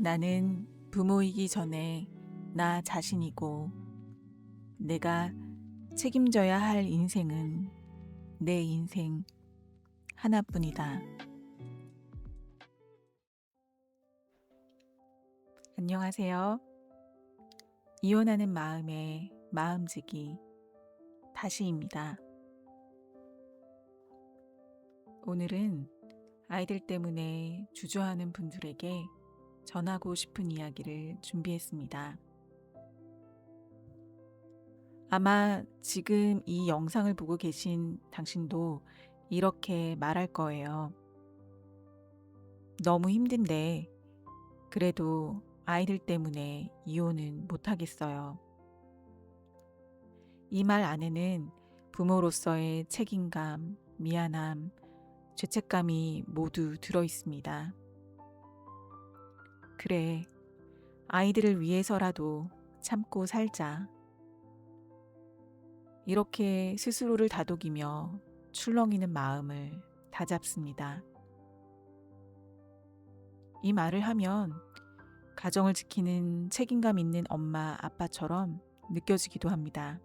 나는 부모이기 전에 나 자신이고 내가 책임져야 할 인생은 내 인생 하나뿐이다. 안녕하세요. 이혼하는 마음의 마음지기 다시입니다. 오늘은 아이들 때문에 주저하는 분들에게 전하고 싶은 이야기를 준비했습니다. 아마 지금 이 영상을 보고 계신 당신도 이렇게 말할 거예요. 너무 힘든데 그래도 아이들 때문에 이혼은 못하겠어요. 이 말 안에는 부모로서의 책임감, 미안함, 죄책감이 모두 들어 있습니다. 그래, 아이들을 위해서라도 참고 살자. 이렇게 스스로를 다독이며 출렁이는 마음을 다잡습니다. 이 말을 하면 가정을 지키는 책임감 있는 엄마, 아빠처럼 느껴지기도 합니다.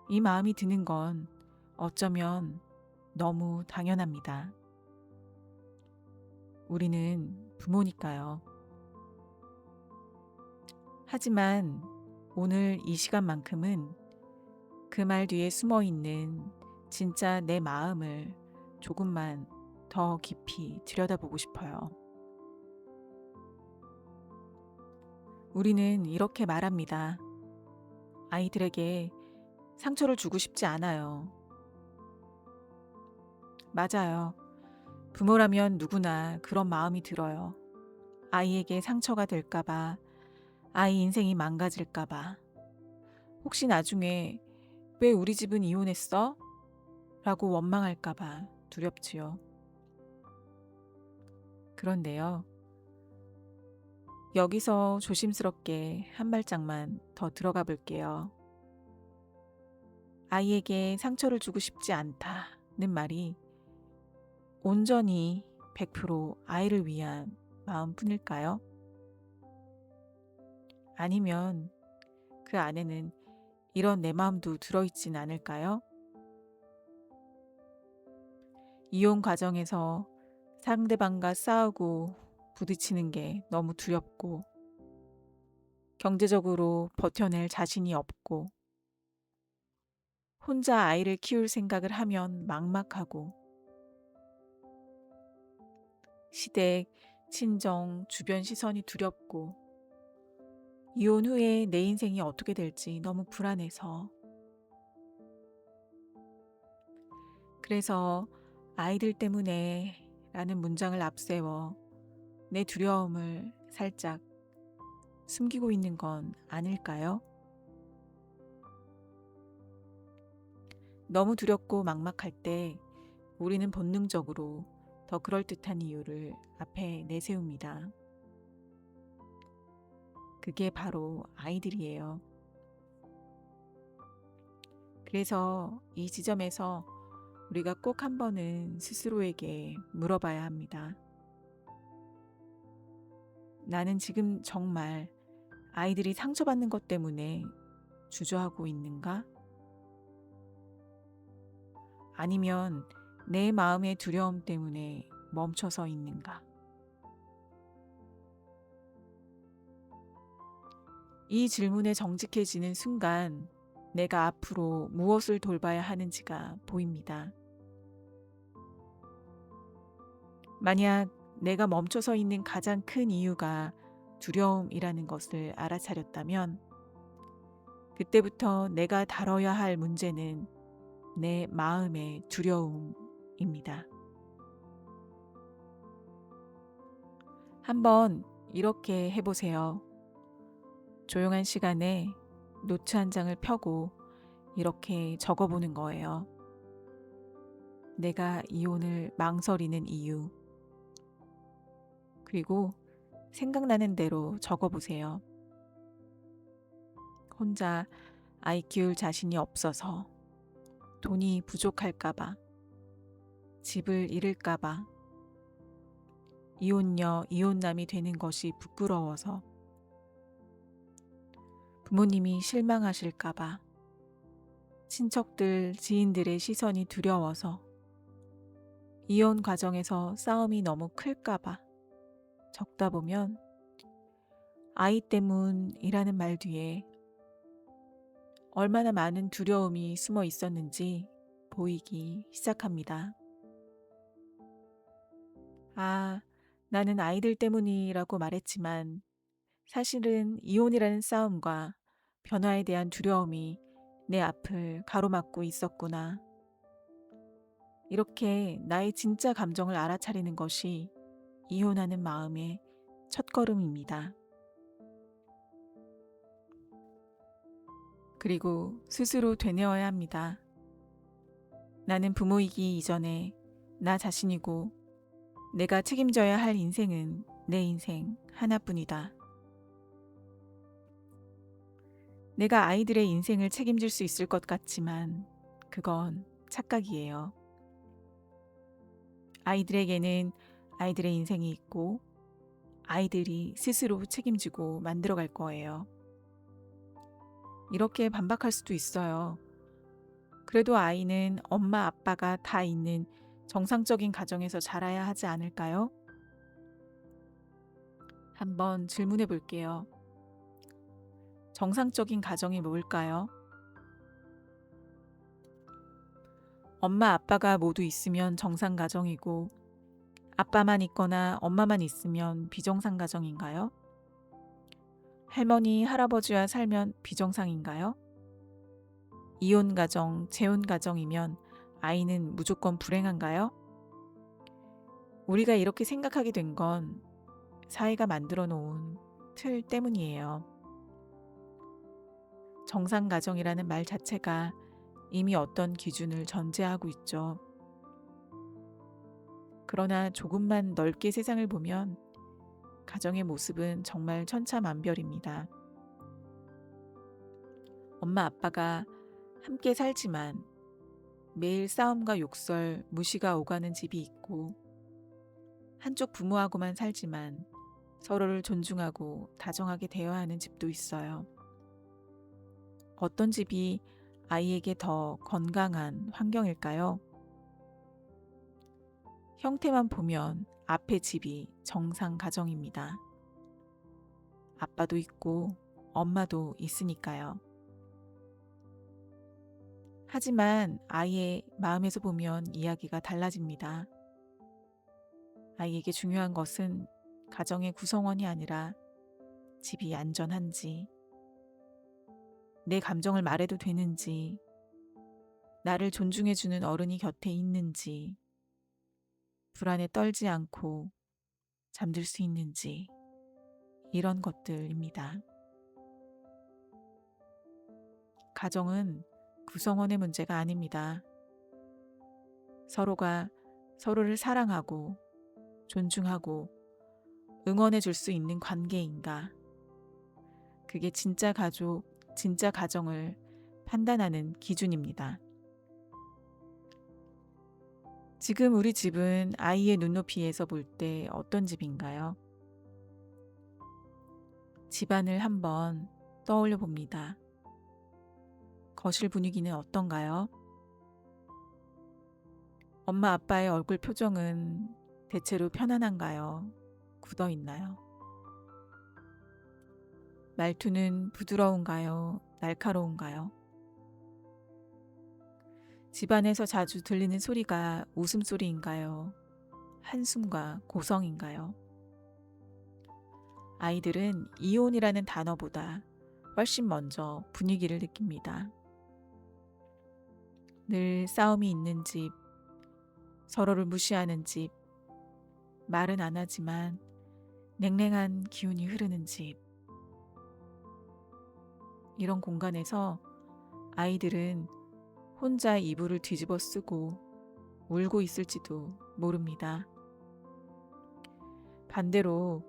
이 마음이 드는 건 어쩌면 너무 당연합니다. 우리는 부모니까요. 하지만 오늘 이 시간만큼은 그 말 뒤에 숨어 있는 진짜 내 마음을 조금만 더 깊이 들여다보고 싶어요. 우리는 이렇게 말합니다. 아이들에게 상처를 주고 싶지 않아요. 맞아요. 부모라면 누구나 그런 마음이 들어요. 아이에게 상처가 될까봐, 아이 인생이 망가질까봐, 혹시 나중에 왜 우리 집은 이혼했어? 라고 원망할까봐 두렵지요. 그런데요. 여기서 조심스럽게 한 발짝만 더 들어가 볼게요. 아이에게 상처를 주고 싶지 않다는 말이 온전히 100% 아이를 위한 마음뿐일까요? 아니면 그 안에는 이런 내 마음도 들어있진 않을까요? 이혼 과정에서 상대방과 싸우고 부딪히는 게 너무 두렵고 경제적으로 버텨낼 자신이 없고 혼자 아이를 키울 생각을 하면 막막하고 시댁, 친정, 주변 시선이 두렵고 이혼 후에 내 인생이 어떻게 될지 너무 불안해서 그래서 아이들 때문에 라는 문장을 앞세워 내 두려움을 살짝 숨기고 있는 건 아닐까요? 너무 두렵고 막막할 때 우리는 본능적으로 더 그럴듯한 이유를 앞에 내세웁니다. 그게 바로 아이들이에요. 그래서 이 지점에서 우리가 꼭 한 번은 스스로에게 물어봐야 합니다. 나는 지금 정말 아이들이 상처받는 것 때문에 주저하고 있는가? 아니면 내 마음의 두려움 때문에 멈춰서 있는가? 이 질문에 정직해지는 순간 내가 앞으로 무엇을 돌봐야 하는지가 보입니다. 만약 내가 멈춰서 있는 가장 큰 이유가 두려움이라는 것을 알아차렸다면 그때부터 내가 다뤄야 할 문제는 내 마음의 두려움입니다. 한번 이렇게 해보세요. 조용한 시간에 노트 한 장을 펴고 이렇게 적어보는 거예요. 내가 이혼을 망설이는 이유. 그리고 생각나는 대로 적어보세요. 혼자 아이 키울 자신이 없어서, 돈이 부족할까봐, 집을 잃을까봐, 이혼녀, 이혼남이 되는 것이 부끄러워서, 부모님이 실망하실까봐, 친척들, 지인들의 시선이 두려워서, 이혼 과정에서 싸움이 너무 클까봐, 적다 보면 아이 때문이라는 말 뒤에 얼마나 많은 두려움이 숨어 있었는지 보이기 시작합니다. 아, 나는 아이들 때문이라고 말했지만 사실은 이혼이라는 싸움과 변화에 대한 두려움이 내 앞을 가로막고 있었구나. 이렇게 나의 진짜 감정을 알아차리는 것이 이혼하는 마음의 첫걸음입니다. 그리고 스스로 되뇌어야 합니다. 나는 부모이기 이전에 나 자신이고 내가 책임져야 할 인생은 내 인생 하나뿐이다. 내가 아이들의 인생을 책임질 수 있을 것 같지만 그건 착각이에요. 아이들에게는 아이들의 인생이 있고 아이들이 스스로 책임지고 만들어갈 거예요. 이렇게 반박할 수도 있어요. 그래도 아이는 엄마 아빠가 다 있는 정상적인 가정에서 자라야 하지 않을까요? 한번 질문해 볼게요. 정상적인 가정이 뭘까요? 엄마 아빠가 모두 있으면 정상 가정이고 아빠만 있거나 엄마만 있으면 비정상 가정인가요? 할머니, 할아버지와 살면 비정상인가요? 이혼 가정, 재혼 가정이면 아이는 무조건 불행한가요? 우리가 이렇게 생각하게 된 건 사회가 만들어 놓은 틀 때문이에요. 정상 가정이라는 말 자체가 이미 어떤 기준을 전제하고 있죠. 그러나 조금만 넓게 세상을 보면 가정의 모습은 정말 천차만별입니다. 엄마 아빠가 함께 살지만 매일 싸움과 욕설, 무시가 오가는 집이 있고 한쪽 부모하고만 살지만 서로를 존중하고 다정하게 대화하는 집도 있어요. 어떤 집이 아이에게 더 건강한 환경일까요? 형태만 보면 앞의 집이 정상 가정입니다. 아빠도 있고 엄마도 있으니까요. 하지만 아이의 마음에서 보면 이야기가 달라집니다. 아이에게 중요한 것은 가정의 구성원이 아니라 집이 안전한지, 내 감정을 말해도 되는지, 나를 존중해주는 어른이 곁에 있는지, 불안에 떨지 않고 잠들 수 있는지, 이런 것들입니다. 가정은 구성원의 문제가 아닙니다. 서로가 서로를 사랑하고 존중하고 응원해 줄 수 있는 관계인가? 그게 진짜 가족, 진짜 가정을 판단하는 기준입니다. 지금 우리 집은 아이의 눈높이에서 볼 때 어떤 집인가요? 집안을 한번 떠올려 봅니다. 거실 분위기는 어떤가요? 엄마 아빠의 얼굴 표정은 대체로 편안한가요? 굳어 있나요? 말투는 부드러운가요? 날카로운가요? 집안에서 자주 들리는 소리가 웃음소리인가요? 한숨과 고성인가요? 아이들은 이혼이라는 단어보다 훨씬 먼저 분위기를 느낍니다. 늘 싸움이 있는 집, 서로를 무시하는 집, 말은 안 하지만 냉랭한 기운이 흐르는 집. 이런 공간에서 아이들은 혼자 이불을 뒤집어 쓰고 울고 있을지도 모릅니다. 반대로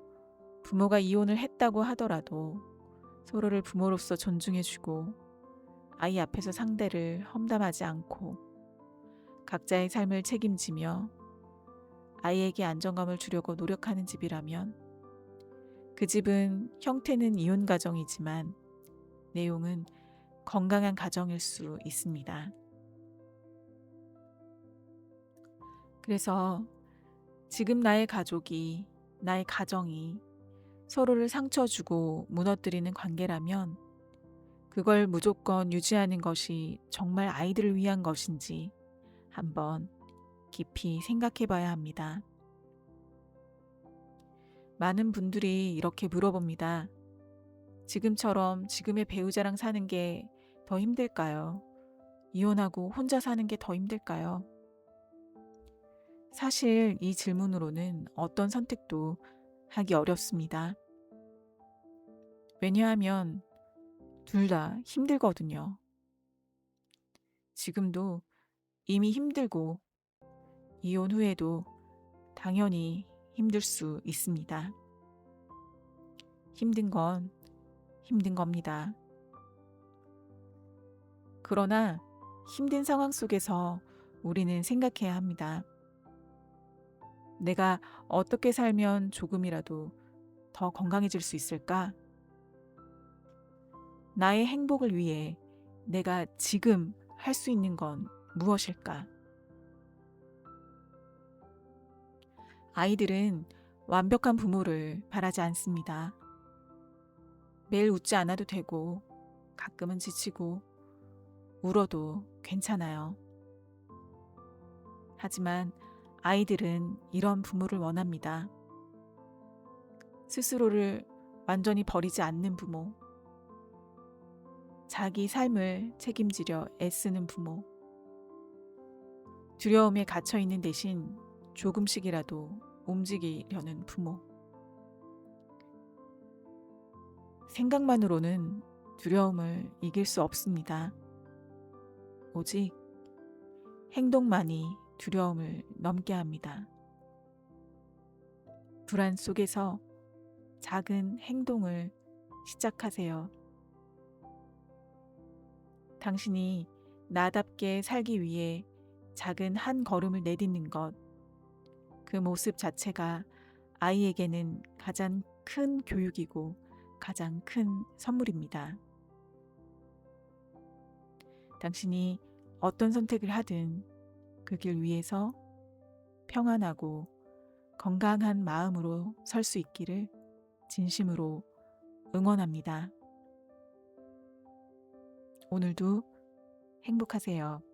부모가 이혼을 했다고 하더라도 서로를 부모로서 존중해주고 아이 앞에서 상대를 험담하지 않고 각자의 삶을 책임지며 아이에게 안정감을 주려고 노력하는 집이라면 그 집은 형태는 이혼 가정이지만 내용은 건강한 가정일 수 있습니다. 그래서 지금 나의 가족이, 나의 가정이 서로를 상처 주고 무너뜨리는 관계라면 그걸 무조건 유지하는 것이 정말 아이들을 위한 것인지 한번 깊이 생각해 봐야 합니다. 많은 분들이 이렇게 물어봅니다. 지금처럼 지금의 배우자랑 사는 게 더 힘들까요? 이혼하고 혼자 사는 게 더 힘들까요? 사실 이 질문으로는 어떤 선택도 하기 어렵습니다. 왜냐하면 둘 다 힘들거든요. 지금도 이미 힘들고 이혼 후에도 당연히 힘들 수 있습니다. 힘든 건 힘든 겁니다. 그러나 힘든 상황 속에서 우리는 생각해야 합니다. 내가 어떻게 살면 조금이라도 더 건강해질 수 있을까? 나의 행복을 위해 내가 지금 할 수 있는 건 무엇일까? 아이들은 완벽한 부모를 바라지 않습니다. 매일 웃지 않아도 되고, 가끔은 지치고, 울어도 괜찮아요. 하지만 아이들은 이런 부모를 원합니다. 스스로를 완전히 버리지 않는 부모, 자기 삶을 책임지려 애쓰는 부모, 두려움에 갇혀 있는 대신 조금씩이라도 움직이려는 부모. 생각만으로는 두려움을 이길 수 없습니다. 오직 행동만이 두려움을 넘게 합니다. 불안 속에서 작은 행동을 시작하세요. 당신이 나답게 살기 위해 작은 한 걸음을 내딛는 것, 그 모습 자체가 아이에게는 가장 큰 교육이고 가장 큰 선물입니다. 당신이 어떤 선택을 하든 그 길 위에서 평안하고 건강한 마음으로 설 수 있기를 진심으로 응원합니다. 오늘도 행복하세요.